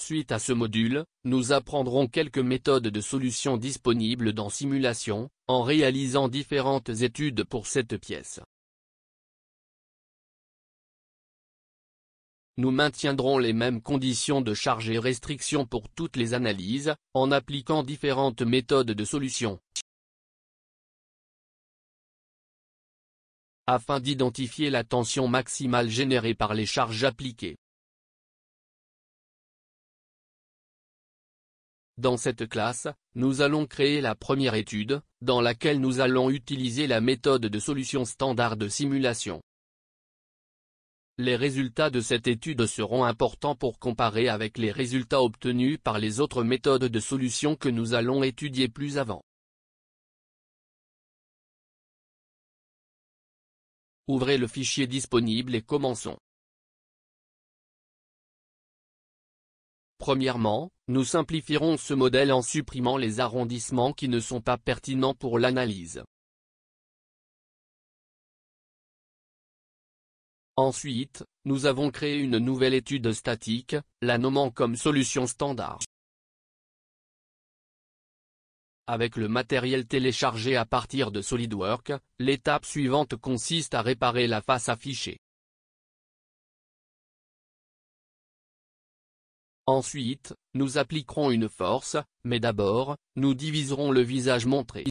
Suite à ce module, nous apprendrons quelques méthodes de solution disponibles dans Simulation, en réalisant différentes études pour cette pièce. Nous maintiendrons les mêmes conditions de charge et restriction pour toutes les analyses, en appliquant différentes méthodes de solution. Afin d'identifier la tension maximale générée par les charges appliquées. Dans cette classe, nous allons créer la première étude, dans laquelle nous allons utiliser la méthode de solution standard de simulation. Les résultats de cette étude seront importants pour comparer avec les résultats obtenus par les autres méthodes de solution que nous allons étudier plus avant. Ouvrez le fichier disponible et commençons. Premièrement, nous simplifierons ce modèle en supprimant les arrondissements qui ne sont pas pertinents pour l'analyse. Ensuite, nous avons créé une nouvelle étude statique, la nommant comme solution standard. Avec le matériel téléchargé à partir de SolidWorks, l'étape suivante consiste à réparer la face affichée. Ensuite, nous appliquerons une force, mais d'abord, nous diviserons le visage montré.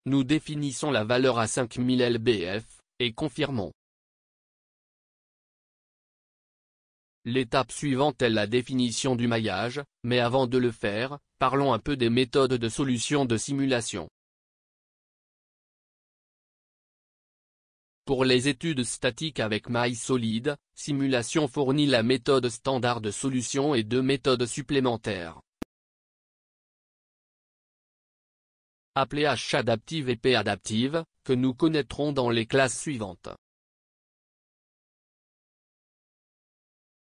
Nous définissons la valeur à 5000 lbf, et confirmons. L'étape suivante est la définition du maillage, mais avant de le faire, parlons un peu des méthodes de solution de simulation. Pour les études statiques avec mailles solides, Simulation fournit la méthode standard de solution et deux méthodes supplémentaires. Appelées H adaptive et P adaptive, que nous connaîtrons dans les classes suivantes.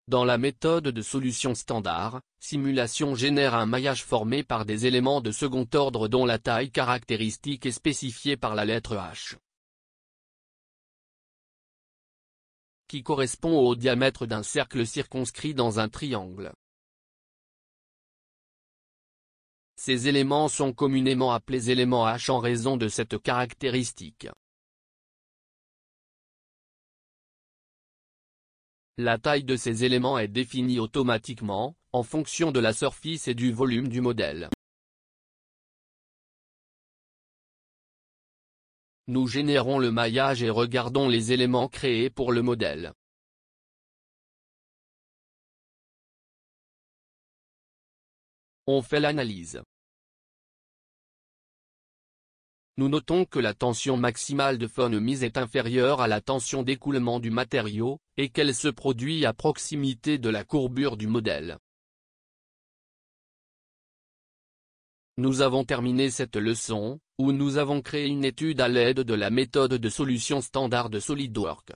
Dans la méthode de solution standard, Simulation génère un maillage formé par des éléments de second ordre dont la taille caractéristique est spécifiée par la lettre H, qui correspond au diamètre d'un cercle circonscrit dans un triangle. Ces éléments sont communément appelés éléments H en raison de cette caractéristique. La taille de ces éléments est définie automatiquement, en fonction de la surface et du volume du modèle. Nous générons le maillage et regardons les éléments créés pour le modèle. On fait l'analyse. Nous notons que la tension maximale de von Mises est inférieure à la tension d'écoulement du matériau, et qu'elle se produit à proximité de la courbure du modèle. Nous avons terminé cette leçon, où nous avons créé une étude à l'aide de la méthode de solution standard de SolidWorks.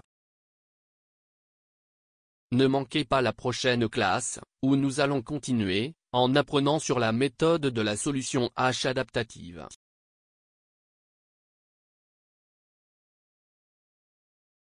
Ne manquez pas la prochaine classe, où nous allons continuer, en apprenant sur la méthode de la solution H adaptative.